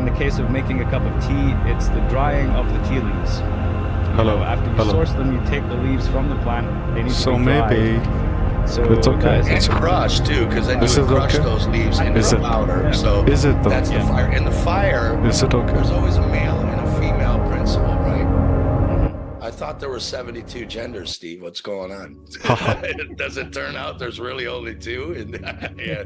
in the case of making a cup of tea, it's the drying of the tea leaves. Hello. After you source them, you take the leaves from the plant. They need to be dried. So it's okay. And crushed too, because then you would crush those leaves into powder. Yeah. So is it though? that's the fire. In the fire, is it okay? There's always a male and a female principle, right? I thought there were 72 genders, Steve. What's going on? Does it turn out there's really only 2? Yeah.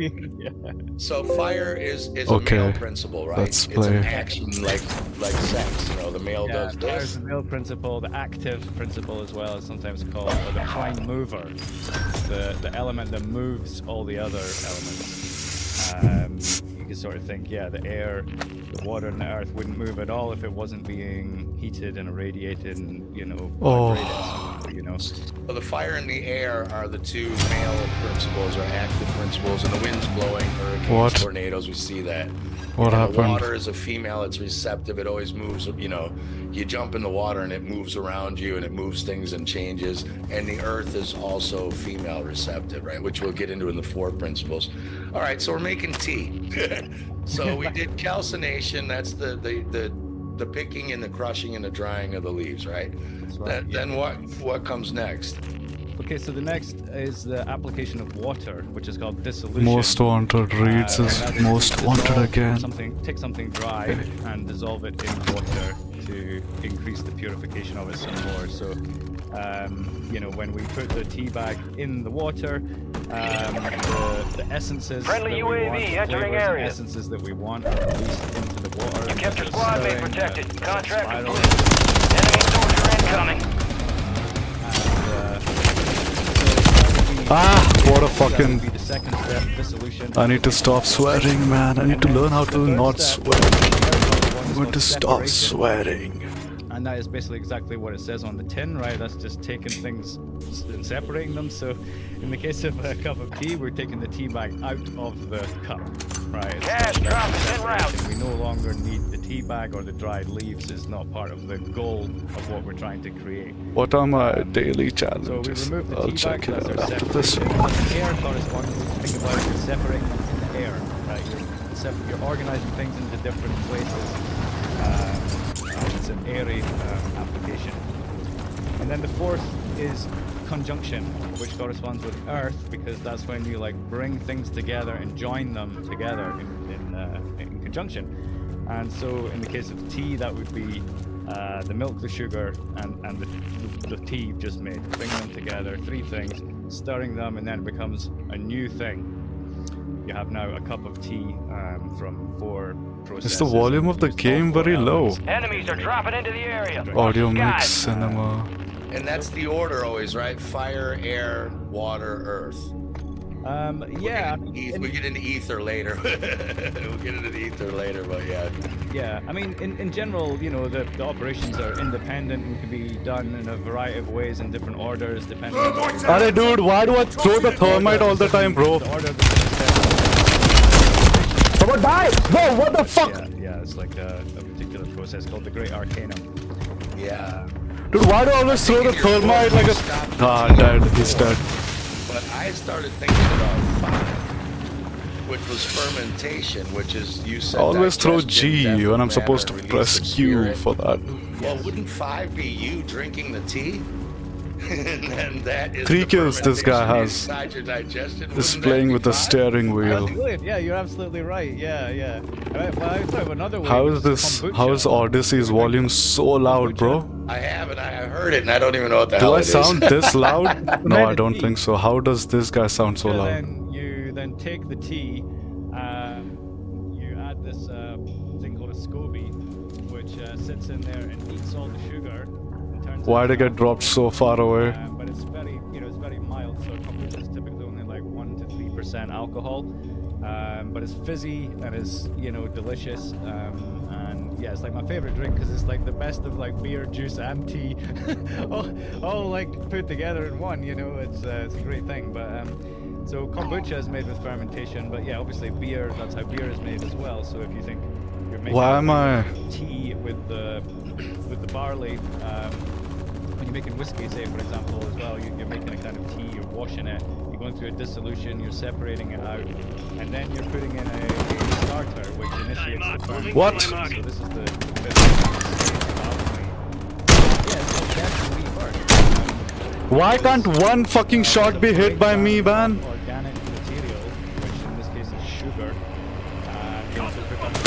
So fire is a male principle, right? Let's it's an action like sex. You know, the male does this. Fire is the male principle, the active principle as well is sometimes called, or the prime mover, the element that moves all the other elements. You can sort of think, yeah, the air, the water, and the earth wouldn't move at all if it wasn't being heated and irradiated and, vibrated, you know. So the fire and the air are the 2 male principles or active principles, and the wind's blowing, hurricanes, tornadoes, we see that. What happened? The water is a female, it's receptive, it always moves, you jump in the water and it moves around you and it moves things and changes. And the earth is also female receptive, right? Which we'll get into in the 4 principles. All right, so we're making tea. So we did calcination, that's the picking and the crushing and the drying of the leaves, right? That's right. Then what comes next? Okay, so the next is the application of water, which is called dissolution. Most wanted reads is most wanted again. Take something dry and dissolve it in water to increase the purification of it some more. So, when we put the tea bag in the water, the essences Friendly that UAV we want, entering the area. essences that we want are released into the water. You kept your squad mate protected. Contract spiraling. complete. Enemy soldier incoming. What a fucking... I need to stop sweating, man. I need to learn how to not sweat. I'm going to stop sweating. And that is basically exactly what it says on the tin, right? That's just taking things and separating them. So in the case of a cup of tea, we're taking the tea bag out of the cup, right? Cash drop is en route. We no longer need the tea bag, or the dried leaves is not part of the goal of what we're trying to create. What are my daily challenges? So we remove the I'll tea check bag, it out that's our after this one. The air corresponds, think about it, you're separating them from the air, right? You're organizing things into different places. It's an airy application. And then the 4th is conjunction, which corresponds with earth, because that's when you bring things together and join them together in conjunction. And so in the case of tea, that would be the milk, the sugar, and the tea you've just made. Bring them together, 3 things, stirring them, and then it becomes a new thing. You have now a cup of tea from 4 processes. Is the volume of the game very low? Enemies are dropping into the area. Audio mix, cinema. And that's the order always, right? Fire, air, water, earth. Yeah. We get into ether later. We'll get into the ether later, but yeah. Yeah, I mean, in general, the operations are independent and can be done in a variety of ways in different orders, depending on... Arey dude, why do I throw the thermite all the time, bro? Someone die! Whoa, what the fuck? Yeah, it's like a particular process called the Great Arcanum. Yeah. Dude, why do I always throw the thermite like a... dead, he's dead. But I started thinking about 5, which was fermentation, which is, you said... I always throw G when I'm supposed to press Q for that. Well, wouldn't 5 be you drinking the tea? And then that is 3 kills this guy has. Is playing with the steering wheel. Yeah, you're absolutely right. Yeah. Another way. How is Odyssey's volume so loud, bro? I have it. I heard it, and I don't even know what the hell it is. Do I sound this loud? No, I don't think so. How does this guy sound so loud? You then take the tea, you add this thing called a SCOBY, which sits in there and eats all the sugar. Why did it get dropped so far away? But it's very, it's very mild. So kombucha is typically only 1 to 3% alcohol, but it's fizzy and it's delicious. And yeah, it's my favorite drink because it's the best of beer, juice, and tea, all put together in one. It's a great thing. But so kombucha is made with fermentation, but yeah, obviously beer. That's how beer is made as well. So if you think you're making tea with the barley. When you're making whiskey, say for example, as well, you're making a kind of tea, you're washing it, you're going through a dissolution, you're separating it out, and then you're putting in a starter, which initiates the fermentation. What? So this is the yeah, it's called definitely burnt. Why can't one fucking shot be hit by me, man? Organic material, which in this case is sugar. You know, to become so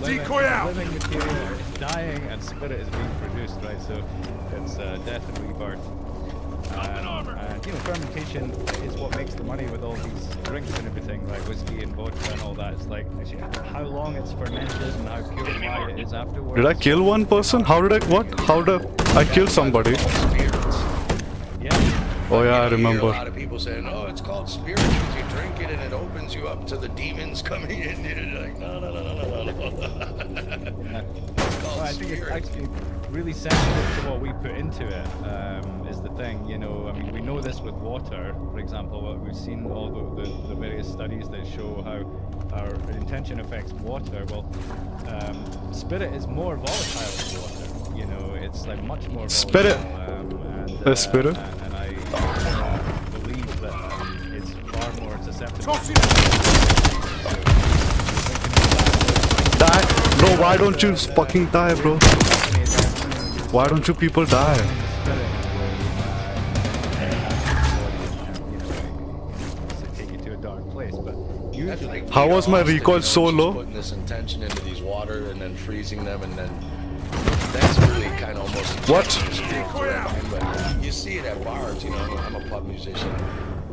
the living material is dying and spirit is being produced, right? So it's death and rebirth. And you know, fermentation is what makes the money with all these drinks and everything, like whiskey and vodka and all that. It's like actually how long it's fermented and how pure and why it is afterwards. Did I kill one person? How did I, what? How did I kill somebody? Yeah. Oh yeah, I You hear remember. a lot of people saying, "Oh, it's called spirit because you drink it and it opens you up to the demons coming in." You're like, no. It's called Well, I think it's spirit. actually really sensitive to what we put into it, is the thing. You know, I mean, we know this with water, for example. We've seen all the various studies that show how our intention affects water. Well, spirit is more volatile than water. You know, it's like much more volatile. Spirit. And, Spirit. And I believe that it's far more susceptible. Die. Bro, why don't you fucking die, bro? Why don't you people die? Take you to a dark place, but That's like How Peter was my Austin, recoil you know, so just low? Putting this intention into these water and then freezing them, and then that's really kind of almost What? But you see it at bars. You know, I'm a pub musician.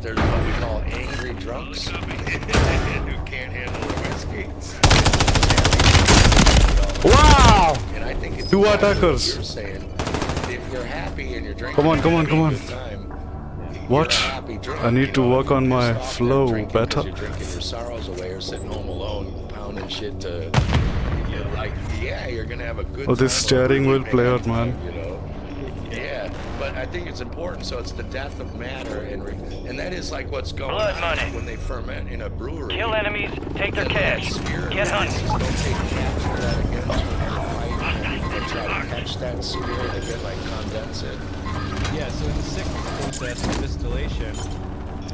There's what we call angry drunks who can't handle the whiskey. Wow! And I think it's Two exactly what attackers. you're saying. If you're happy and you're drinking, Come on, come on, and having come a on. good time, What? you're a happy drunk, I need you to know, work if on you're my pissed off, flow you're drinking 'cause better. You're drinking your sorrows away or sitting home alone, pounding shit to. You're like, yeah, you're gonna have a good. Oh, this time, steering a really wheel player, bad man. time, you know. Yeah, but I think it's important. So it's the death of matter, and that is like what's going Blood on money. when they ferment in a brewery. Kill enemies, take their cash. Spirit Get hunting. Don't they capture that against when you fight and try to catch that spirit again, like condense it? yeah, so in the cyclic process of distillation,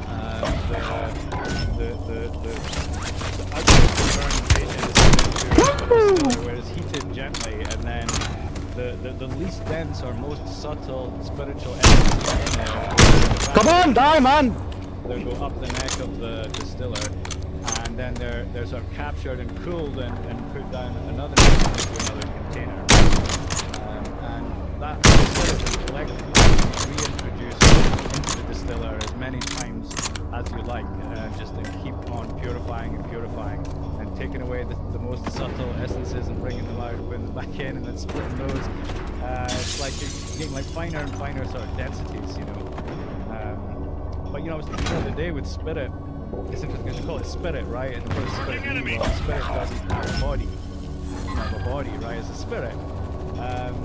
the output of fermentation is distiller, where it's heated gently, and then the least dense or most subtle spiritual elements in there. Come on, die, man! They go up the neck of the distiller, and then they're sort of captured and cooled and put down another into another container. And that spirit is collected and reintroduced into the distiller as many times as you like, just to keep on purifying and taking away the most subtle essences and bringing them out and putting them back in and then splitting those. It's like you're getting like finer and finer sort of densities, you know. But you know, I was thinking the other day with spirit, it's interesting because you call it spirit, right? And what does spirit mean? Well, spirit doesn't have a body. It doesn't have a body, right? It's a spirit. And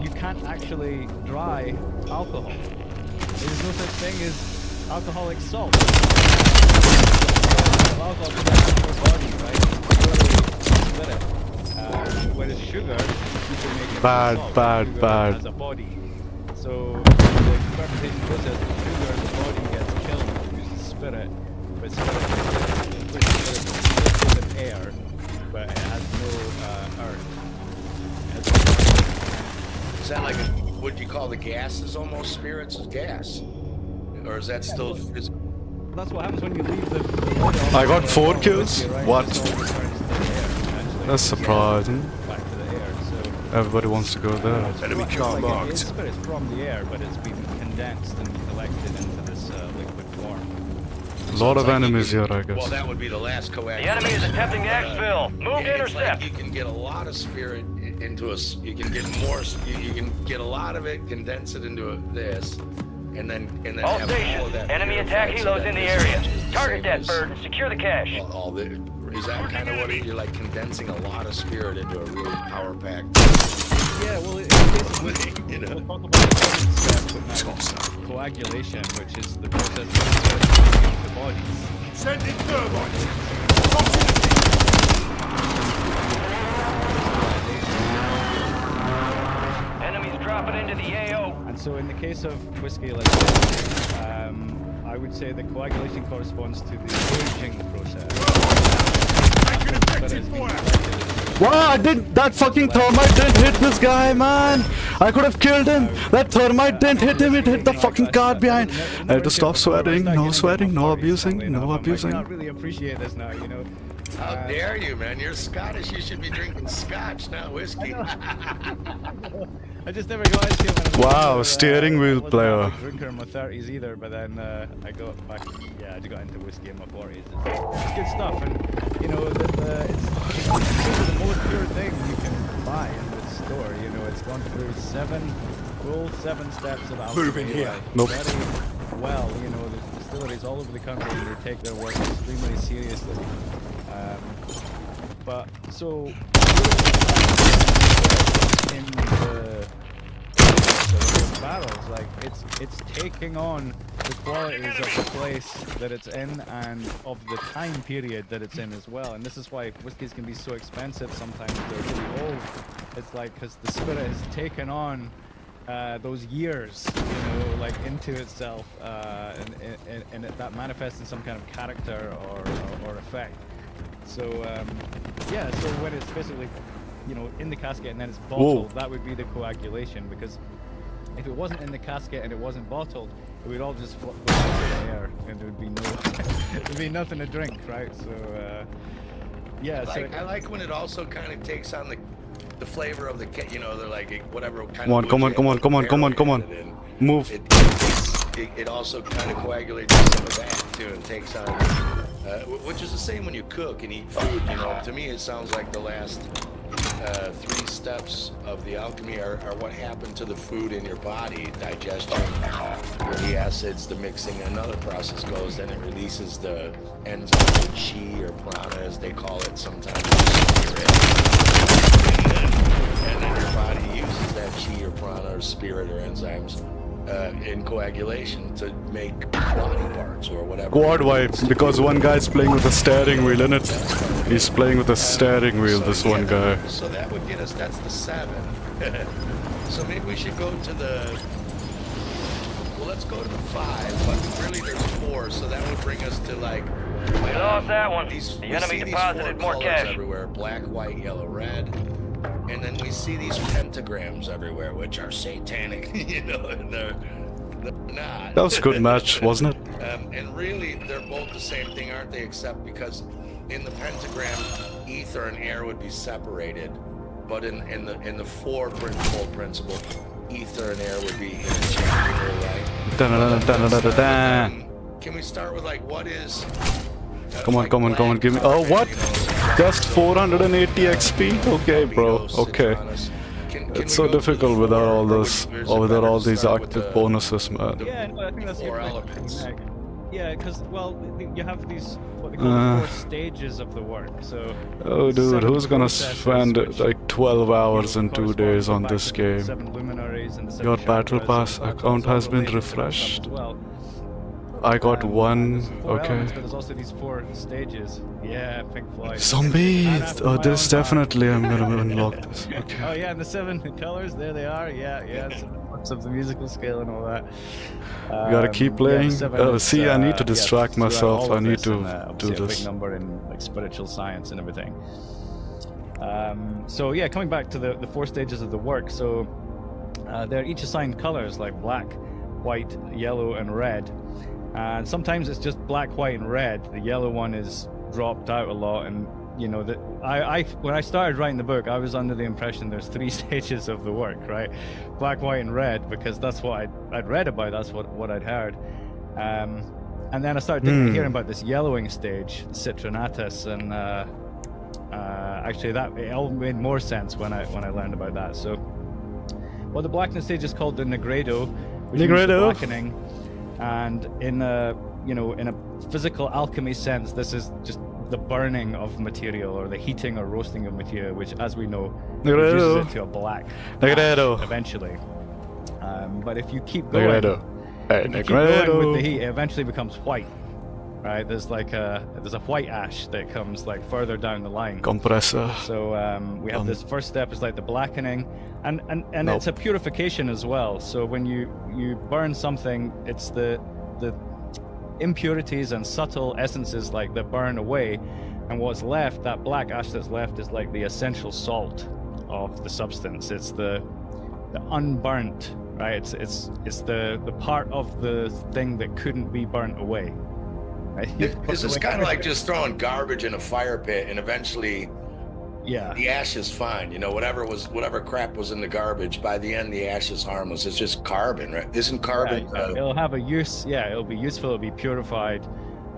you can't actually dry alcohol. There's no such thing as alcoholic salt. Alcohol can have a body, right? It's purely spirit. Whereas sugar, you can make it Bad, salt. bad, Sugar bad. has a body. So the fermentation process of sugar, the body gets killed and produces spirit. But spirit is liquid with air, but it has no earth. It has Is that like would you call the gases almost spirits as gas? Or is that still is, That's what happens when you leave the lid on I got the 4 whiskey, kills? right? What? It just all returns to the air, essentially. That's surprising. Back to the air. So Everybody wants to go there. enemy it's car like marked. it's spirit from the air, but it's been condensed and collected into this liquid form. A lot of like you enemies can- here, I Well, guess. that would be the last coagulation. The enemy is attempting to exfil. Move to It's like intercept. you can get a lot of spirit into a. You can get more. You can get a lot of it, condense it into this, and then All have stations, all of that. enemy attack purified so helos in the this area. is the Target same that as bird and secure the cache. all the. Is that kind of what you're like condensing a lot of spirit into a really power packed? Yeah, well, in case of You know. we'll talk about the second step, which is coagulation, which is the process of the body. Sending turbines. Enemies dropping into the AO. And so in the case of whiskey like this, I would say the coagulation corresponds to the aging process. Taking effective fire! Wow, I didn't. That fucking thermite didn't hit this guy, man. I could have killed him. That thermite didn't hit him. It hit the fucking car behind. I had to stop swearing. No swearing. No abusing. No abusing. I really appreciate this now. You know. How dare you, man? You're Scottish. You should be drinking scotch, not whiskey. I just never got into it. When I was Wow, younger. steering wheel I wasn't player. a big drinker in my 30s either, but then I got back. Yeah, I got into whiskey in my 40s. It's good stuff, and you know, it's the most pure thing you can buy in the store. You know, it's gone through 7 steps of alchemy. Move in here. Like, Nope. very well, you know, there's distilleries all over the country, and they take their work extremely seriously. But so in the barrels, like it's taking on the qualities of the place that it's in and of the time period that it's in as well. And this is why whiskeys can be so expensive sometimes. They're really old. It's like because the spirit has taken on those years, you know, like into itself, and that manifests in some kind of character or effect. So yeah, so when it's basically, you know, in the casket and then it's bottled, that would be the coagulation, because if it wasn't in the casket and it wasn't bottled, it would all just float in the air and there would be there'd be nothing to drink, right? So yeah, I like when it also kind of takes on the flavor of the you know, they're like whatever kind Come on, of come on, come on, come on, come on, come on. Move. It also kind of coagulates some of that too, and takes on, which is the same when you cook and eat food. You know, to me it sounds like the last 3 steps of the alchemy are what happened to the food in your body: digestion, the acids, the mixing. Another process goes, then it releases the enzyme, chi or prana as they call it sometimes. And then your body uses that chi or prana or spirit or enzymes in coagulation to make body parts or whatever. Quad wipe, because one guy's playing with a steering wheel, innit? He's playing with a steering wheel, this one guy. So that would get us, that's the 7. So maybe we should go to the, well, let's go to the 5, but really there's 4, so that would bring us to like, We lost that one. we The enemy see these deposited 4 more colors cash. everywhere: black, white, yellow, red. And then we see these pentagrams everywhere, which are satanic, you know, and they're not. That was a good match, wasn't it? And really, they're both the same thing, aren't they? Except because in the pentagram, ether and air would be separated, but in the 4 principle, ether and air would be interchangeable, right? Da-da-da-da-da-da-da. Can we start with like what is? Come on, come on, come on, give me. Oh, what? Just 480 XP? Okay, bro. Okay. It's so difficult without all this, or without all these active bonuses, man. Yeah, no, I think that's a 4 good point. elements. Yeah, because well, you have these what they call the 4 stages of the work. So. Oh, dude, 7 who's gonna processes spend which, like 12 hours in 2 correspond days on back this to the game? 7 luminaries and the 7 Your battle chakras pass and account all has been related to some refreshed. as well. I got And one. there's 4 Okay. elements, but there's also these 4 stages. Yeah, Pink Floyd. Zombies! Oh, this definitely I'm gonna unlock this. Oh Okay. yeah, and the 7 colors, there they are. Yeah, parts of the musical scale and all that. We gotta keep playing. the 7 Oh, is, see, I need to yeah, distract throughout myself. all I of need this, to and, do obviously a this. big number in like spiritual science and everything. So yeah, coming back to the 4 stages of the work. So they're each assigned colors like black, white, yellow, and red. And sometimes it's just black, white, and red. The yellow one is dropped out a lot, and you know that when I started writing the book, I was under the impression there's 3 stages of the work, right? Black, white, and red, because that's what I'd read about. That's what I'd heard. And then I started hearing about this yellowing stage, citrinatus, and actually that it all made more sense when I learned about that. So, well, the blackness stage is called the negredo, which means the blackening. And in a physical alchemy sense, this is just the burning of material or the heating or roasting of material, which, as we know, reduces it to a black ash eventually. But if you keep going, with the heat, it eventually becomes white. Right? There's a white ash that comes like further down the line. Compressor. So we have this first step is like the blackening, and it's a purification as well. So when you burn something, it's the impurities and subtle essences like that burn away, and what's left, that black ash that's left, is like the essential salt of the substance. It's the unburnt, right? It's the part of the thing that couldn't be burnt away. Right? This is kind of like just throwing garbage in a fire pit, and eventually, yeah, the ash is fine. You know, whatever crap was in the garbage, by the end, the ash is harmless. It's just carbon, right? Isn't carbon? Yeah, it'll have a use. Yeah, it'll be useful. It'll be purified,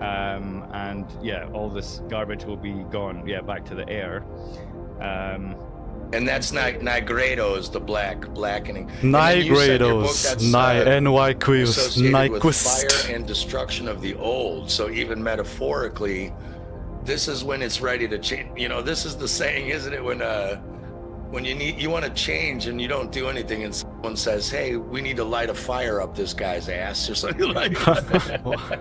and yeah, all this garbage will be gone. Yeah, back to the air. And that's nigredo, is the blackening. Nigredos, Nyquist, associated with Nyquist. fire and destruction of the old. So even metaphorically, this is when it's ready to change. You know, this is the saying, isn't it? When you want to change and you don't do anything, and someone says, "Hey, we need to light a fire up this guy's ass," or something like that.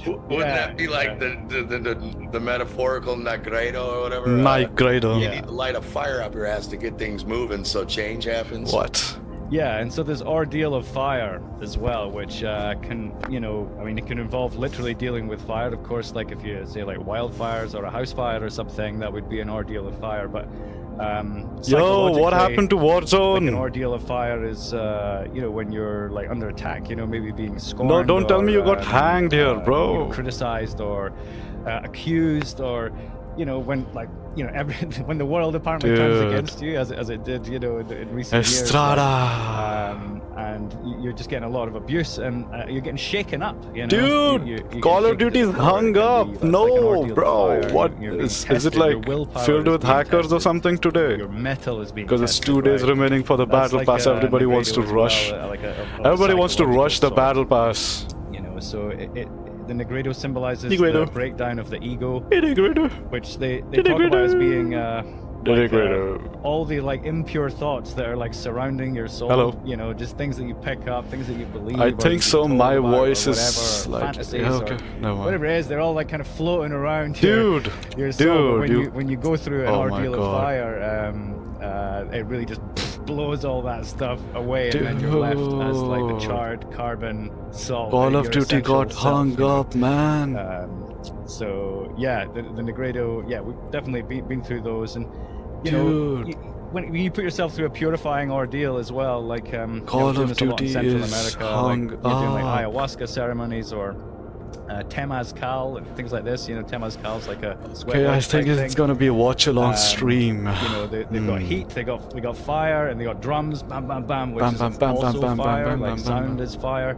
Wouldn't that be like the metaphorical nigredo or whatever? Nigredo. You need to light a fire up your ass to get things moving, so change happens. What? Yeah, and so there's ordeal of fire as well, which can, you know, I mean, it can involve literally dealing with fire. Of course, like if you say like wildfires or a house fire or something, that would be an ordeal of fire. But Yo, what happened to Warzone? Like an ordeal of fire is, you know, when you're like under attack, you know, maybe being scorned. No, don't tell me you got or, hanged here, bro. You know, criticized or accused, or, you know, when like, you know, when the world apparently turns against you, as it did, you know, in recent Estrada. years. And you're just getting a lot of abuse, and you're getting shaken up. You know, Dude, you Call of Duty's hung up. No, bro. What You're being is tested, it like? your willpower Filled is with being hackers or tested, something today? Your metal is being Because it's tested, 2 days right? remaining for the That's battle like, pass. Everybody wants to Nigredo as rush. well, like Everybody wants to rush the psychological battle pass. You know, so the Nigredo symbolizes Nigredo. the breakdown of the ego, Nigredo. which they talk about as being Nigredo. all the like impure thoughts that are like surrounding your soul. Hello. You know, just things that you pick up, things that you believe. I or think you've so. been My told about, voice or is whatever, like, fantasies yeah, okay, or never mind. whatever it is. They're all like kind of floating around Dude, your soul. But dude, when you go through an Oh my ordeal of God. fire, it really just blows all that stuff away, and then you're left as like the charred carbon salt. Call of your Duty essential got self, hung you know. up, man. So yeah, the Nigredo, yeah, we've definitely been through those, and you know, Dude. when you put yourself through a purifying ordeal as well, like Call doing of this a lot in Duty Central is America, hung like you're doing like up. ayahuasca ceremonies or temazcal and things like this. You know, temazcal's like a sweat Okay, I lodge think type it's thing. gonna be a watch-along Um, stream. You know, they've got heat, they got fire, and they got drums, bam, bam, bam, which Bam, is bam, bam, also bam, bam, fire. bam, Like bam, bam, sound bam. is fire.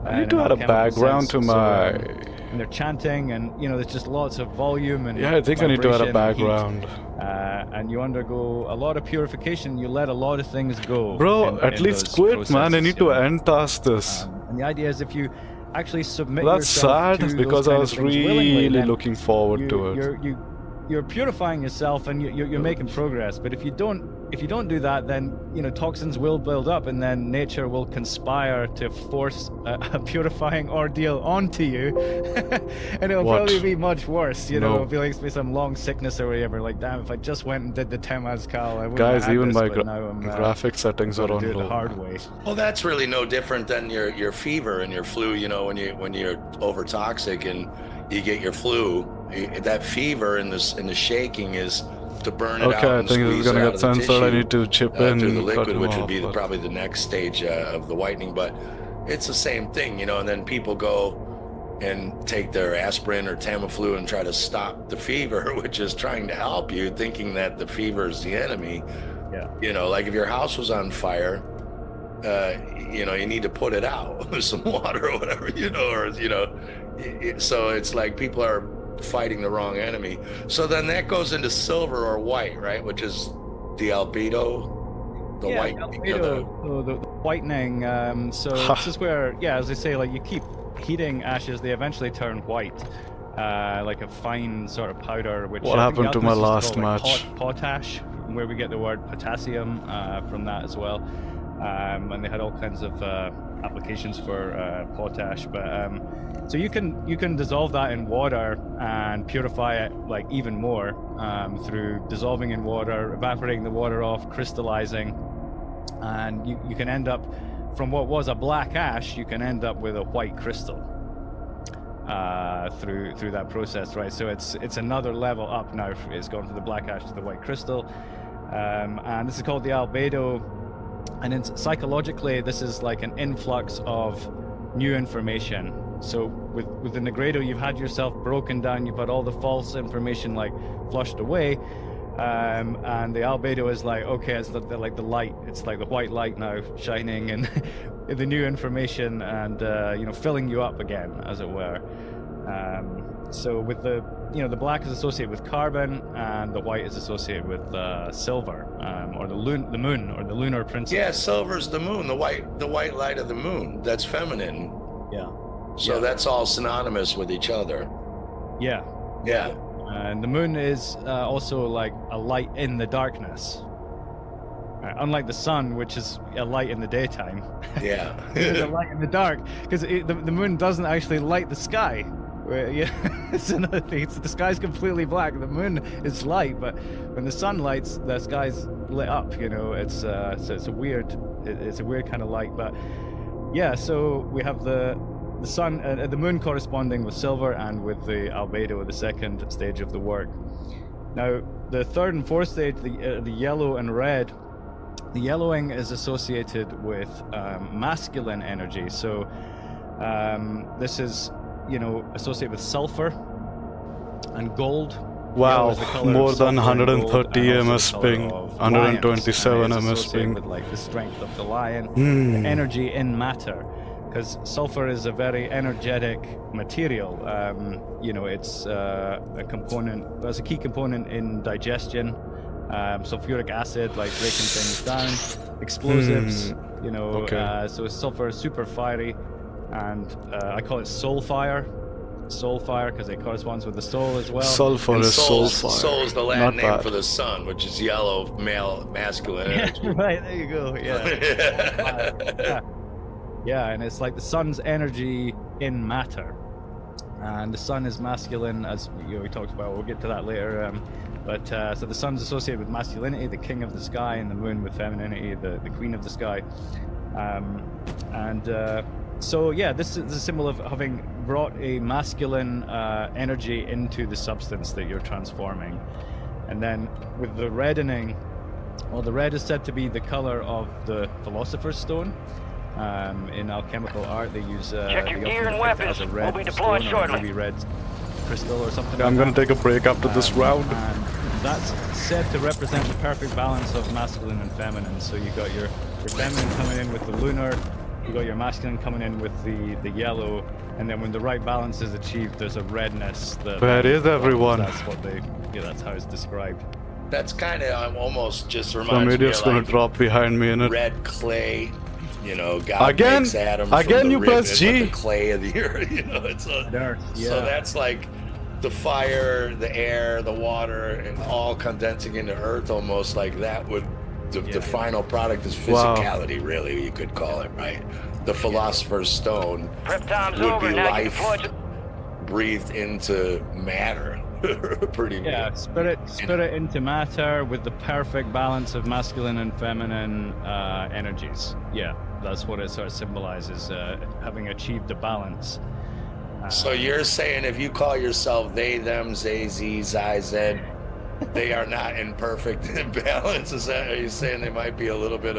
I need in to add a chemical background sense. to my. And they're chanting, and you know, there's just lots of volume and Yeah, I think I need to add a vibration and heat. background. And you undergo a lot of purification. You let a lot of things go. Bro, at in least those quit, man. I processes, need you to know. end task this. And the idea is if you actually submit That's yourself sad to because those I kind was of things willingly, really then looking forward to it. you're purifying yourself, and you're making progress. But if you don't do that, then you know, toxins will build up, and then nature will conspire to force a purifying ordeal onto you, and it'll What? probably be much worse. You know, No. it'll be like some long sickness or whatever. Like, damn, if I just went and did the temazcal, I wouldn't Guys, have had even this, my but now I'm graphic settings are gonna on do it the low. hard way. Well, that's really no different than your fever and your flu. You know, when you're over toxic and you get your flu, that fever and the shaking is to burn it out. Okay, I and think this is squeeze gonna it out get of the censored. I tissue, need to chip in. through the cut liquid, him which would off, be but- probably the next stage of the whitening. But it's the same thing, you know. And then people go and take their aspirin or Tamiflu and try to stop the fever, which is trying to help you, thinking that the fever is the enemy. Yeah. You know, like if your house was on fire, you know, you need to put it out with some water or whatever, you know, or, you know, so it's like people are fighting the wrong enemy. So then that goes into silver or white, right? Which is the albedo, the white, you know, the whitening. So this is where, yeah, as I say, like you keep heating ashes, they eventually turn white, like a fine sort of powder. Which What I think happened to the my alchemists used last call, like, match? potash, where we get the word potassium from that as well. And they had all kinds of applications for potash, but so you can dissolve that in water and purify it like even more through dissolving in water, evaporating the water off, crystallizing, and you can end up from what was a black ash, you can end up with a white crystal. through that process, right? So it's another level up now. It's gone from the black ash to the white crystal, and this is called the albedo. And then psychologically, this is like an influx of new information. So with the Negredo, you've had yourself broken down, you've had all the false information like flushed away, and the albedo is like, okay, it's like the light, it's like the white light now shining and the new information, and filling you up again, as it were. So with the black is associated with carbon, and the white is associated with silver, or the moon, or the lunar principle. Yeah, silver's the moon, the white light of the moon. That's feminine. Yeah. So that's all synonymous with each other. Yeah. Yeah. And the moon is also like a light in the darkness. Unlike the sun, which is a light in the daytime. Yeah. It's a light in the dark, because the moon doesn't actually light the sky. Yeah, it's another thing. The sky's completely black. The moon is light, but when the sun lights, the sky's lit up. It's so it's a weird kind of light. But yeah, so we have the sun, the moon corresponding with silver, and with the albedo, the second stage of the work. Now, the third and fourth stage, the yellow and red. The yellowing is associated with masculine energy. So this is associated with sulfur and gold. Wow, more than 130 ms ping, 127 ms ms ping. With like the strength of the lion, the energy in matter, because sulfur is a very energetic material. It's a component, that's a key component in digestion. Sulfuric acid, like breaking things down, explosives. Okay. So sulfur is super fiery, and I call it soul fire because it corresponds with the soul as well. Sulfur And is soul soul fire. is the Latin Not name bad. for the sun, which is yellow, masculine energy. Right, there you go. Yeah. Yeah, and it's like the sun's energy in matter, and the sun is masculine, as we talked about. We'll get to that later. So the sun's associated with masculinity, the king of the sky, and the moon with femininity, the queen of the sky. So yeah, this is a symbol of having brought a masculine energy into the substance that you're transforming. And then with the reddening, well, the red is said to be the color of the philosopher's stone. In alchemical art, they use Check your they gear often and depict it as weapons. a red We'll be deploying stone, or shortly. maybe red crystal or something. Yeah, I'm like gonna that. take a break after this round. And that's said to represent the perfect balance of masculine and feminine. So you got your feminine coming in with the lunar, you got your masculine coming in with the yellow, and then when the right balance is achieved, there's a redness. Where is everyone? That's how it's described. That's kind of almost just Some reminds me idiot's of gonna like drop behind me in it. red clay. God Again? makes Adam Again, from you the press rib, G? the clay of the earth. So that's like the fire, the air, the water, and all condensing into earth, almost like that would. The final product is Wow. physically, really, you could call it, right? The philosopher's stone Prep time's would over. be Now you life deploy to... breathed into matter. Pretty Yeah, spirit into matter with the perfect balance of masculine and feminine energies. Yeah, that's what it sort of symbolizes, having achieved a balance. So you're saying if you call yourself they, them, they, z, zi, z, they are not in perfect balance? Are you saying they might be a little bit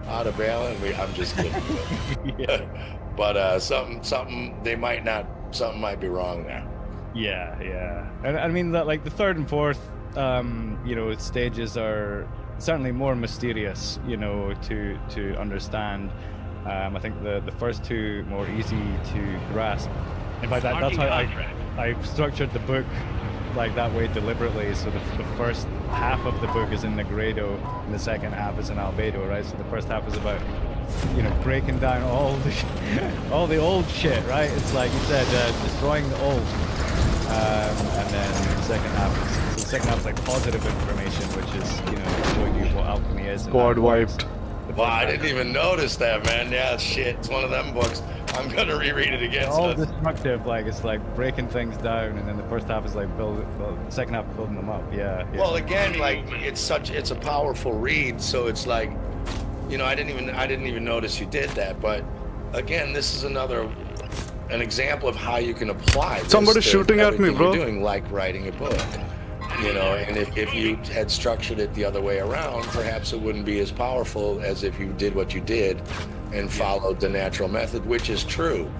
out of balance? I'm just kidding. Yeah. But something might be wrong there. Yeah. And I mean that, like, the third and fourth, stages are certainly more mysterious, to understand. I think the first two more easy to grasp. In fact, that's how I structured the book like that way deliberately. So the first half of the book is in Negredo, and the second half is in Albedo, right? So the first half is about breaking down all the old shit, right? It's like you said, destroying the old, and then the second half is like positive information, which is showing you what alchemy is. and how Squad it works. wiped. Wow, I didn't even notice that, man. Yeah, shit, it's one of them books. I'm gonna reread it again. All destructive, like it's like breaking things down, and then the first half is like the second half building them up. Yeah. Well, again, like it's a powerful read, so it's like, I didn't even notice you did that. But again, this is another an example of how you can apply this Somebody's to shooting at me, everything bro. you're doing, like writing a book. You know, and if you had structured it the other way around, perhaps it wouldn't be as powerful as if you did what you did and followed the natural method, which is true.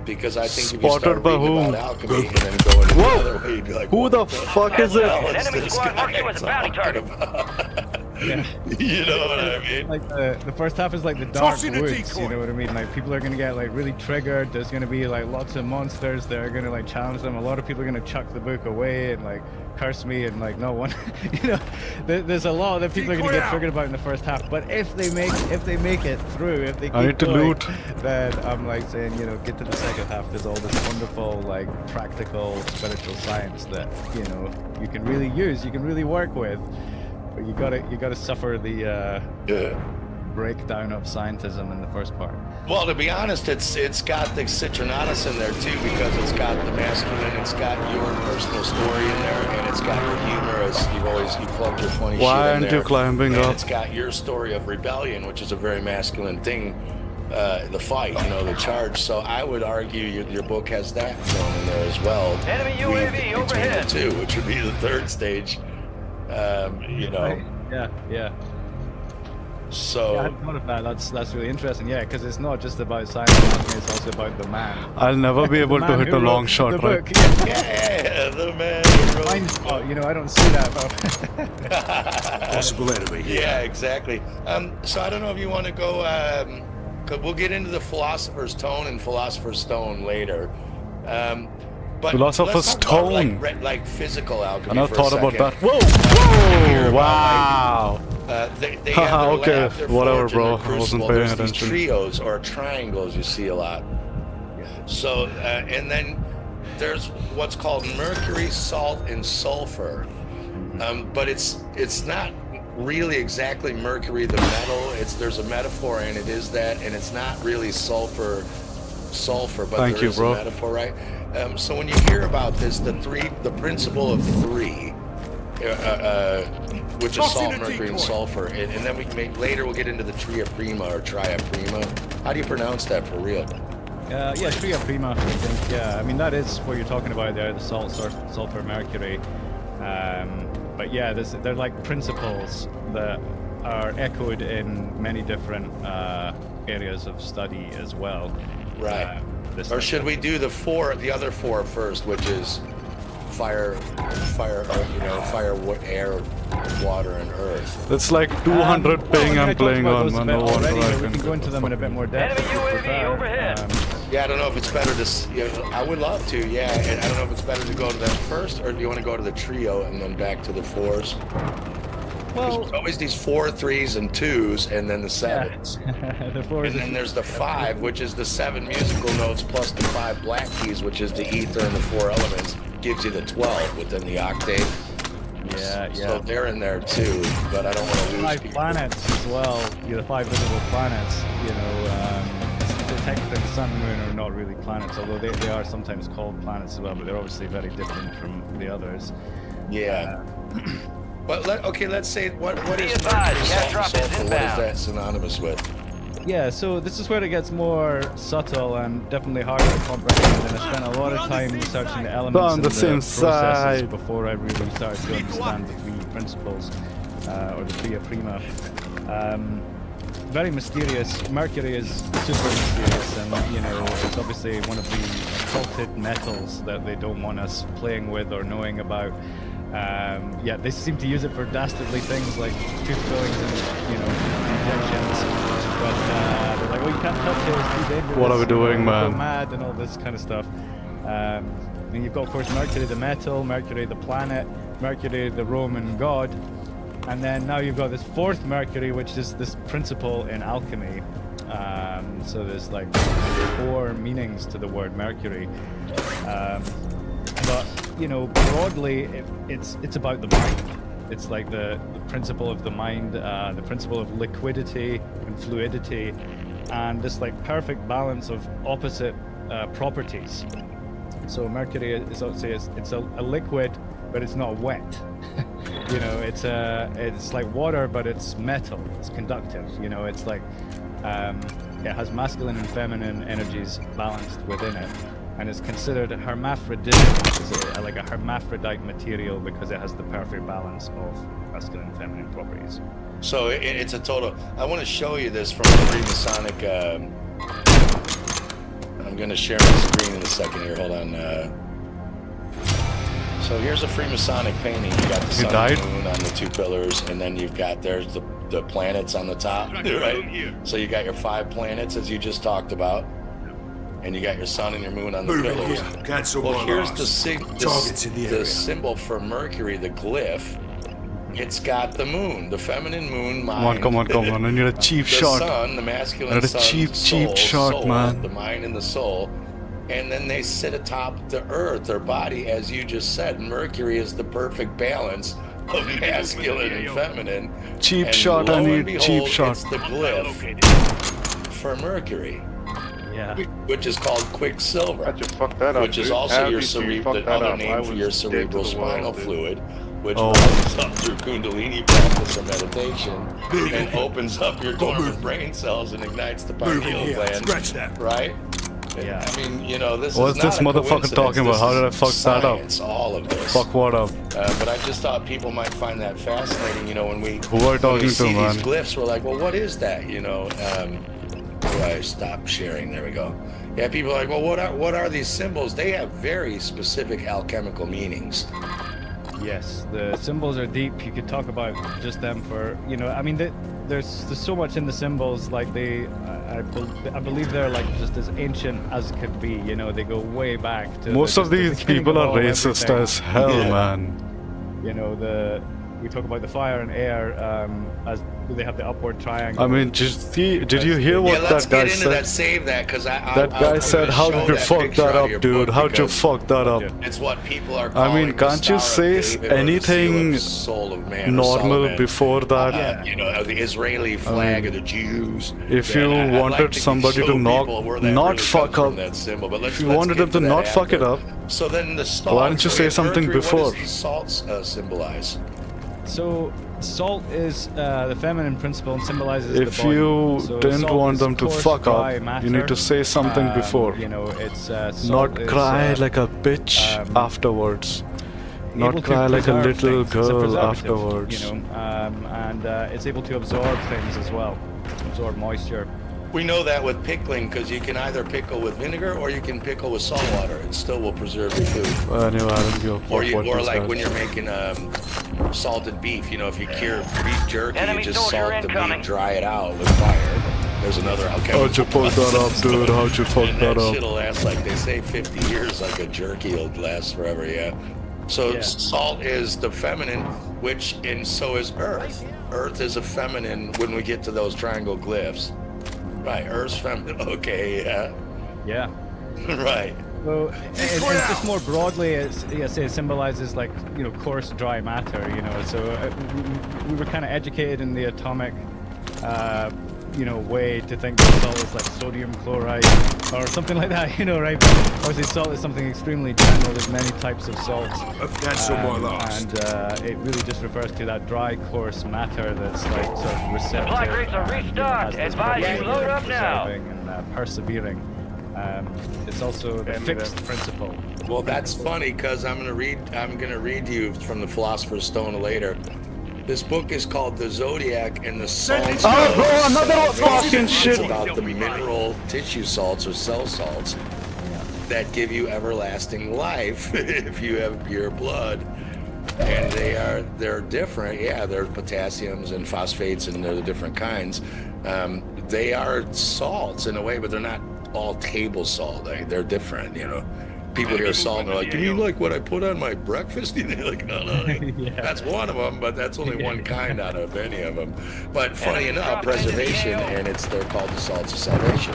Because I think if you Spotted start by reading who? about alchemy and then going the Whoa! other way, you'd be like, Who what the fuck is it? hell is Enemy this squad marked guy you as a bounty talking target. about? Yeah. You know what I mean? Like the first half is like the dark Tossing a woods, decoy. you know what I mean? Like people are gonna get like really triggered. There's gonna be like lots of monsters that are gonna like challenge them. A lot of people are gonna chuck the book away and like curse me and like no one, you know. There's a lot that people are gonna Decoy get out. triggered about in the first half. But if they make it through, if they I keep need to going, loot. then I'm like saying, you know, get to the second half. There's all this wonderful like practical spiritual science that you know you can really use, you can really work with. But you gotta suffer the Yeah. breakdown of scientism in the first part. Well, to be honest, it's got the citronatus in there too, because it's got the masculine, it's got your personal story in there, and it's got your humor as you plug your funny Why shit in aren't there. you climbing and up? It's got your story of rebellion, which is a very masculine thing, the fight, you know, the charge. So I would argue your book has that thrown in there as well. Enemy weaved UAV between overhead. the two, which would be the third stage. You know, Yeah. so. Yeah, I thought of that. That's really interesting. Yeah, because it's not just about science, it's also about the man. I'll never be able The to man hit who a long wrote shot, the right? book. Yeah. Yeah, the man who wrote Blind spot, you know, I don't see that. But Possible enemy. Yeah, exactly. So I don't know if you want to go. 'Cause we'll get into the philosopher's tone and philosopher's stone later. But Philosopher's let's talk about, Stone. like physical I alchemy. never for a thought about second. that. Whoa! Hear Whoa! about, Wow! They Haha, have their okay, lab, their whatever, forge, and bro. their I wasn't crucible. paying There's attention. these trios or triangles you see a lot. So and then there's what's called mercury, salt, and sulfur. But it's not really exactly mercury, the metal. There's a metaphor, and it is that, and it's not really sulfur, but Thank there you, is bro. a metaphor, right? So when you hear about this, the principle of three, which is Tossing salt, a mercury, and decoy. sulfur, and then later we'll get into the tria prima or tria prima. How do you pronounce that for real? yeah, Tria Prima, I think. Yeah, I mean that is what you're talking about there, the salt, sulfur, mercury. But yeah, they're like principles that are echoed in many different areas of study as well. Right. This Or stuff. should we do the other four first, which is fire, air, water, and earth? It's like 200 ping I I'm talked playing about on, those a man. bit No wonder already, I but we can go into them in a bit more depth. Enemy if you UAV prefer. overhead. Yeah, I don't know if it's better to. I would love to. Yeah, and I don't know if it's better to go to that first, or do you want to go to the trio and then back to the fours? Well, There's always these 4, 3s, and 2s, and then the 7s. the four And is then there's the 5, which is the 7 musical notes plus the 5 black keys, which is the ether and the 4 elements, gives you the 12 within the octave. yeah. So they're in there too, but I don't want to lose 5 people. planets as well. You know, 5 visible planets. You know, technically the sun and moon are not really planets, although they are sometimes called planets as well. But they're obviously very different from the others. Yeah. But let's say what Be is advised, mercury, gas salt, drop and is sulfur? What is inbound. that synonymous with? Yeah, so this is where it gets more subtle and definitely harder to comprehend. And I spent a lot of time researching the elements on and the the same processes side. before I really started to understand the 3 principles, or the Tria Prima. Very mysterious. Mercury is super mysterious, and you know it's obviously one of the occulted metals that they don't want us playing with or knowing about. Yeah, they seem to use it for dastardly things like tooth fillings and you know injections. But they're like, "Oh, you can't touch it; it's too dangerous." What are we doing, You'll go man? mad and all this kind of stuff. And you've got, of course, Mercury the metal, Mercury the planet, Mercury the Roman god. And then now you've got this 4th Mercury, which is this principle in alchemy. So there's like 4 meanings to the word Mercury. But you know, broadly, it's about the mind. It's like the principle of the mind, the principle of liquidity and fluidity, and this like perfect balance of opposite properties. So Mercury is obviously it's a liquid, but it's not wet. You know, it's like water, but it's metal. It's conductive. You know, it's like it has masculine and feminine energies balanced within it. and is considered hermaphroditic, like a hermaphrodite material because it has the perfect balance of masculine and feminine properties. So it's a total. I want to show you this from the Freemasonic. I'm going to share my screen in a second here. Hold on. So here's a Freemasonic painting. You got the sun and moon on the two pillars, and then you've got there's the planets on the top, right? So you got your 5 planets as you just talked about, and you got your sun and your moon on the pillars. Well, here's the symbol for Mercury, the glyph. It's got the moon, the feminine moon, mind. Come on. I need a cheap shot. The sun, the masculine I need a sun, cheap shot, soul, man. the mind and the soul. And then they sit atop the earth, their body, as you just said. Mercury is the perfect balance of masculine and feminine. Cheap and shot, I lo and need cheap behold, shot. It's the glyph for Mercury, Yeah. which is called Quicksilver, I just fucked that up. which is dude. also How your did you fuck the that other up? name I for your was dead to the cerebrospinal world, dude. fluid, which Oh. rises up through Kundalini practice or meditation and opens up your dormant brain cells and ignites the pineal gland. Scratch that. Right? Yeah. I mean, you know, this What's is not this a motherfucker coincidence. talking about? This How did I is fuck that up? science, all of this. Fuck what up? But I just thought people might find that fascinating. You know, when we Who are you talking to, see man? these glyphs, we're like, well, what is that? You know, do I stop sharing? There we go. Yeah, people are like, well, what are these symbols? They have very specific alchemical meanings. Yes, the symbols are deep. You could talk about just them for, you know, I mean, there's so much in the symbols. Like I believe they're like just as ancient as could be. You know, they go way back to. Most of the these beginning people of are all racist everything. as hell, Yeah. man. You know, we talk about the fire and air as they have the upward triangle. I mean, did you hear what Yeah, let's that guy get into said? that. Save that, because That guy said, "How did you fuck that up, dude? How'd you fuck that up?" It's what people are I calling mean, can't the you Star of say David or the anything seal of soul of man or normal Solomon. before that? You know, the Israeli flag of the Jews. If Yeah, you and I'd wanted like to somebody show to people where that not really fuck comes from, up, that symbol. But if you wanted them to not fuck it up, so then the salt. why don't you say something before? What does the salts symbolize? So salt is the feminine principle and symbolizes if the body. you So didn't salt want is them to coarse, fuck dry up, matter. you need to say something before. You know, it's salt Not is, cry like a bitch afterwards. able Not to cry like a preserve little things. It's a girl preservative, afterwards. You know, and it's able to absorb things as well, absorb moisture. We know that with pickling because you can either pickle with vinegar or you can pickle with salt water. It still will preserve your food. Anyway, I don't give a fuck Or what or this like guy when you're says. making salted beef, you know, if you cure beef jerky, Enemy you just soldier salt the incoming. meat, dry it out with fire. There's another alchemical How'd you fuck that up, dude? How'd you fuck and that that up? shit'll last, like they say, 50 years. Like a jerky will last forever. Yeah. So Yeah. salt is the feminine, and so is earth. Earth is a feminine when we get to those triangle glyphs. Right. Earth's feminine. Okay. Yeah. Yeah. Right. So it's just more broadly, it symbolizes like, you know, coarse, dry matter. You know, so we were kind of educated in the atomic, you know, way to think that salt is like sodium chloride or something like that. You know, right? But obviously, salt is something extremely general. There's many types of salt, I've cancelled my last. and it really just refers to that dry, coarse matter that's like sort of receptive. Supply crates are and, you know, restocked. has this Advise you property load of up now. preserving and persevering. It's also the fixed principle. Well, that's funny because I'm gonna read you from the Philosopher's Stone later. This book is called The Zodiac and the Salts. Oh, bro, another Salts. fucking It's shit. about the mineral tissue salts or cell salts that give you everlasting life if you have pure blood. And they're different. Yeah, they're potassiums and phosphates, and they're the different kinds. They are salts in a way, but they're not all table salt. They're different, you know. People hear salt and they're like, "Do you like what I put on my breakfast?" And they're like, "No, Yeah. that's one of them, but that's only one kind out of any of them." But funny Enemy enough, dropping into the preservation, AO. and they're called the salts of salvation.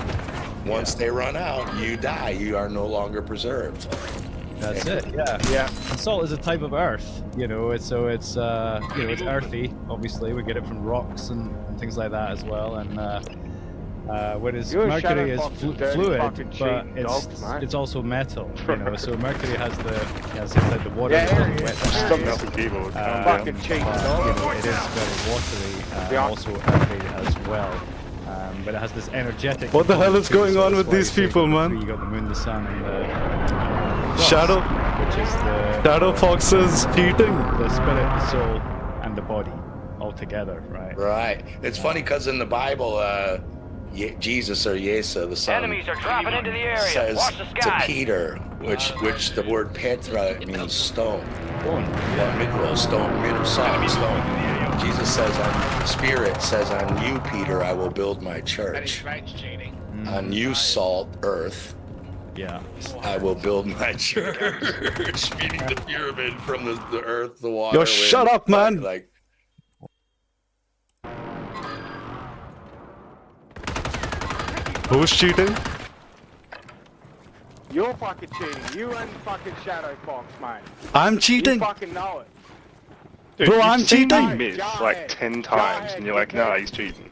Once they run out, you die. You are no longer preserved. That's it. Yeah. Yeah. And salt is a type of earth. You know, it's you know, it's earthy. Obviously, we get it from rocks and things like that as well. And whereas You're a mercury is shadowboxing, dirty fluid, fucking but cheating dog, man. it's also metal. You know, so mercury has it's like the water Yeah, that here doesn't he wet is. the Something areas. else with keyboard. Um, Fucking cheating You dog. know, it is very watery, Yeah. also earthy as well. But it has this energetic. What the hell is component too, going on so with that's why these you say people, man? You got the moon, the sun, and cross, Shadow- which is the Shadow Fox is cheating. the spirit, the soul, and the body all together, right? Right. It's funny because in the Bible, Jesus or Yesa, the son, Enemies are dropping into the area. says Watch the to skies. Peter, which the word Petra means stone. Stone. Yeah, midroll, stone, soft stone. Jesus says, Spirit says, on you, Peter, I will build my church. On you, salt, earth, Yeah. I will build my church. Meaning the pyramid from the earth, the water. Yo, wind, shut up, fire, man. Like, Who's cheating? You're fucking cheating. You and fucking Shadow Fox, mate. I'm You cheating. fucking know it. Dude, Bro, you've I'm seen cheating. me miss Go like ahead. 10 Go times, ahead, and you're like, nah, dickhead. he's cheating.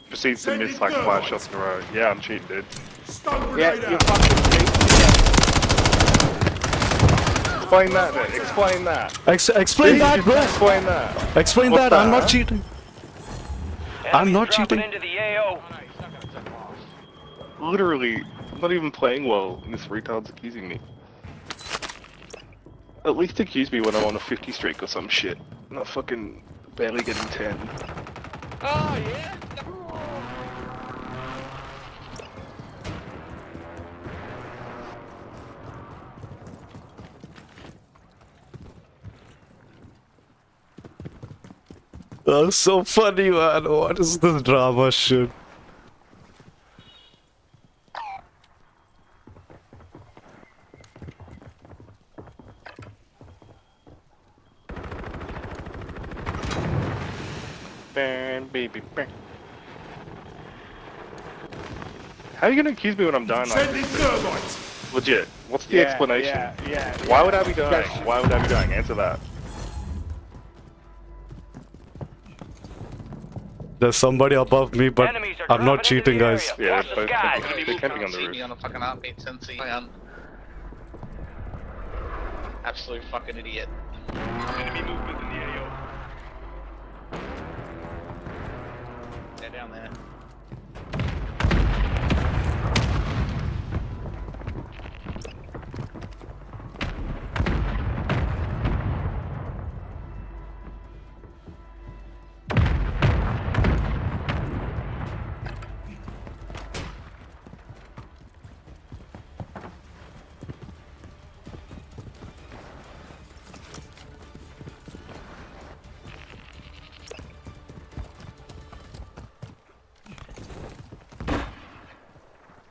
Proceeds to miss like 5 shots in a row. Yeah, I'm cheating, dude. Yeah, you're fucking cheating. Explain that, then. Explain that. Explain that, bro. Explain that. Explain What's that. I'm that? not cheating. I'm not Enemies dropping cheating. into the AO. Literally, I'm not even playing well, and this retard's accusing me. At least accuse me when I'm on a 50 streak or some shit. I'm not fucking barely getting 10. Oh, yeah? That's so funny, man. What is this drama shit? Bang, baby, bang. How are you gonna accuse me when I'm dying like Sending this? thermites. Legit. What's the Yeah, explanation? Yeah. Why would I be dying? That's- Why would I be dying? Answer that. There's somebody above me, but Enemies are I'm not dropping into cheating, the guys. area. Yeah, Watch they're the both skies. camping. They're camping on the roof. on a fucking heartbeat since I am. Absolute fucking idiot. Enemy movement in the AO. They're down there.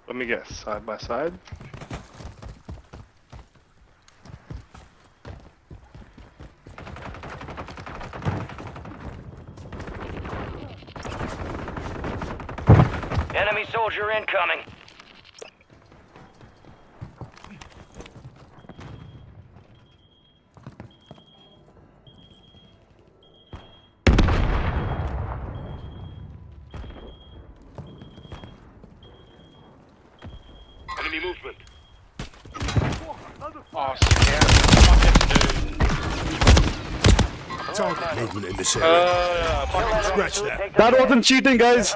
Let me guess. Side by side. Enemy soldier incoming. Enemy movement. Oh, yeah. Fucking dude. Target movement in this area. Scratch that. That wasn't cheating, guys.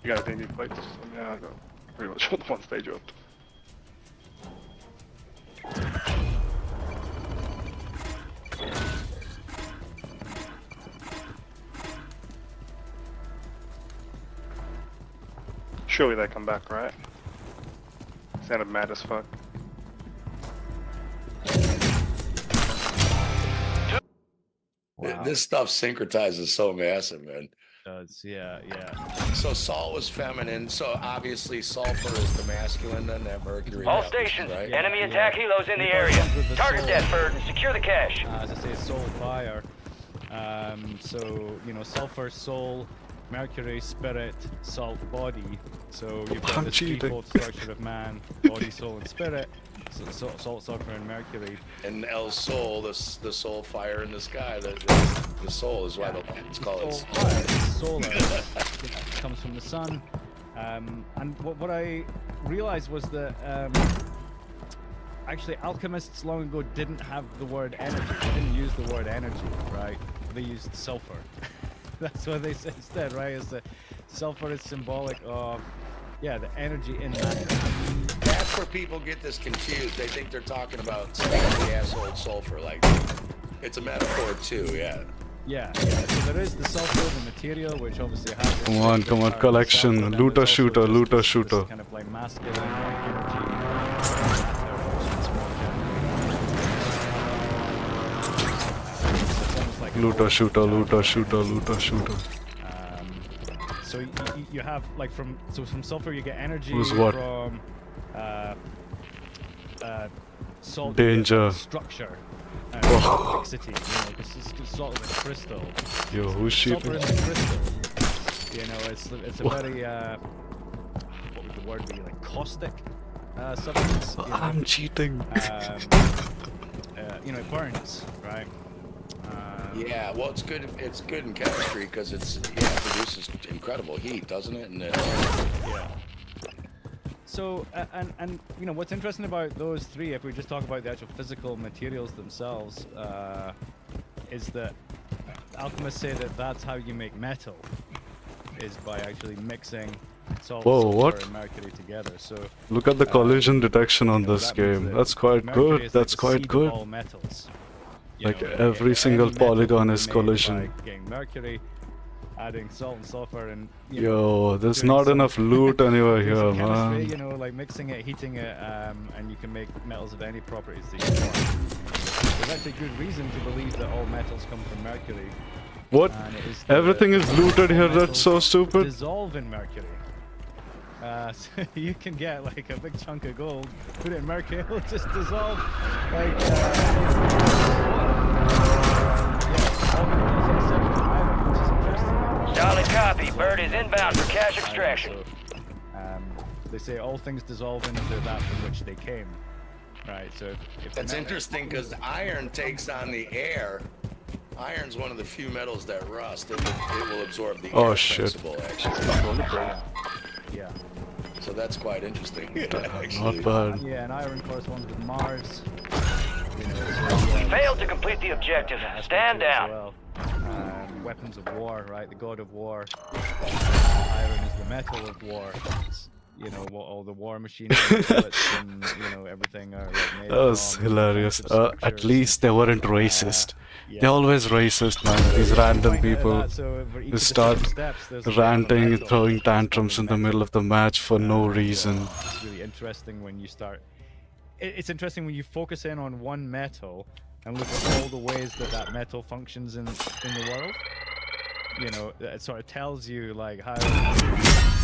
You guys need plates? Yeah, I got pretty much all the ones they dropped. Surely they come back, right? Sounded mad as fuck. Wow. This stuff syncretizes so massive, man. Does, yeah. So salt was feminine. So obviously sulfur is the masculine, then that mercury. All happens, stations. right? Enemy attack helos in the area. Target that bird and secure the cache. As I say, soul fire. So you know, sulfur, soul, mercury, spirit, salt, body. So you've got I'm this cheating. threefold structure of man, body, soul, and spirit. salt, sulfur, and mercury. And El Sol, the soul fire in the sky, the soul is why it's called Solar comes from the sun. And what I realized was that actually alchemists long ago didn't have the word energy. They didn't use the word energy, right? They used sulfur. That's what they said instead, right? Is that sulfur is symbolic of, yeah, the energy in matter. That's where people get this confused. They think they're talking about the asshole sulfur. Like, it's a metaphor too, yeah. Yeah. So there is the sulfur, the material, which obviously has. Come on, collection. Looter shooter, looter shooter. Kind of like masculine energy. Looter shooter, looter shooter, looter shooter. So you have like from sulfur you get energy from salt Danger. structure and complexity. You know, because salt is a crystal. Yo, who's Sulfur shooting? is a crystal. You know, it's a very what would the word be, like caustic substance. You know? I'm cheating. You know, it burns, right? Yeah, well, it's good. It's good in chemistry because it produces incredible heat, doesn't it? And yeah. So and you know what's interesting about those three, if we just talk about the actual physical materials themselves, is that alchemists say that that's how you make metal, is by actually mixing salt, sulfur, and mercury together. So look at the collision detection on this that means game. that That's quite mercury good. is That's like the quite seed good. of all metals. You Like know, every any single metal polygon can be is made collision. by getting mercury, adding salt and sulfur, and Yo, there's doing not some- enough loot anywhere doing here, some chemistry, man. you know, like mixing it, heating it, and you can make metals of any properties that you want. There's actually good reason to believe that all metals come from mercury. What? And it is Everything is looted all here. That's metals so stupid. Dissolve in mercury. So you can get like a big chunk of gold, put it in mercury, it'll just dissolve. Like, Solid copy. Bird is inbound for cash extraction. They say all things dissolve into that from which they came. Right, so if that's interesting because iron takes on the air. Iron's one of the few metals that rust. It will absorb the air principle, actually. Yeah. So that's quite interesting. Not bad. Yeah, and iron corresponds with Mars. You know, Failed to complete the objective. Stand down. well. Weapons of war, right? The god of war. Iron is the metal of war. It's, you know, what all the war machines and bullets and, you know, everything are like made That was from hilarious. defensive At structures. least they weren't racist. Yeah. They're always racist, man. These random Point out people that, so for each who of the start different steps, there's a different ranting and metal. throwing It's called tantrums in the metal. middle of the match for no reason. It's really interesting when you start. It's interesting when you focus in on one metal and look at all the ways that that metal functions in the world. You know, it sort of tells you like how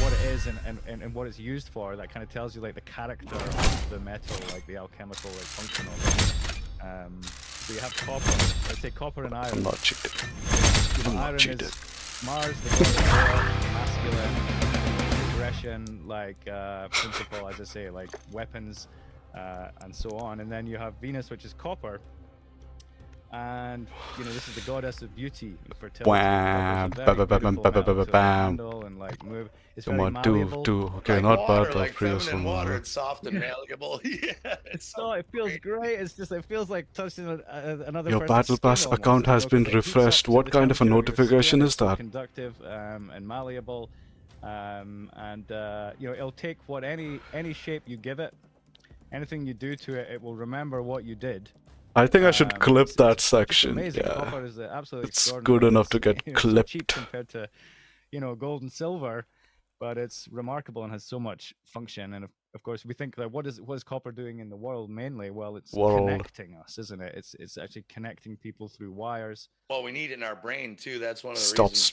what it is and what it's used for. That kind of tells you like the character of the metal, like the alchemical like function of it. So you have copper. Let's say copper and iron. I'm not cheating. You know, I'm not iron cheating. is Mars, the god of war, masculine, aggression, like principle, as I say, like weapons, and so on. And then you have Venus, which is copper, and you know this is the goddess of beauty and fertility. Wham, Copper's a very bam, beautiful metal to bam. handle and like move. It's Come very on, malleable. two. Okay, Like not water, bad. like The previous feminine one. water. It's soft and malleable. Yeah, it's Oh, it feels great. It's just it feels like touching another. Your person's Battle skin Pass almost, account you has know, been 'cause it heats up refreshed. to What the kind of a temperature your notification skin. is It's so that? conductive and malleable, and you know it'll take what any shape you give it, anything you do to it, it will remember what you did. I think I should clip It's that just section. amazing. Yeah. Copper is absolutely It's extraordinary. good enough to It's, get you know, so cheap clipped. compared to, you know, gold and silver, but it's remarkable and has so much function. And of course, we think that what is copper doing in the world mainly? Well, it's connecting us, isn't it? It's actually connecting people through wires. well, we need it in our brain too. That's one of the Stop reasons.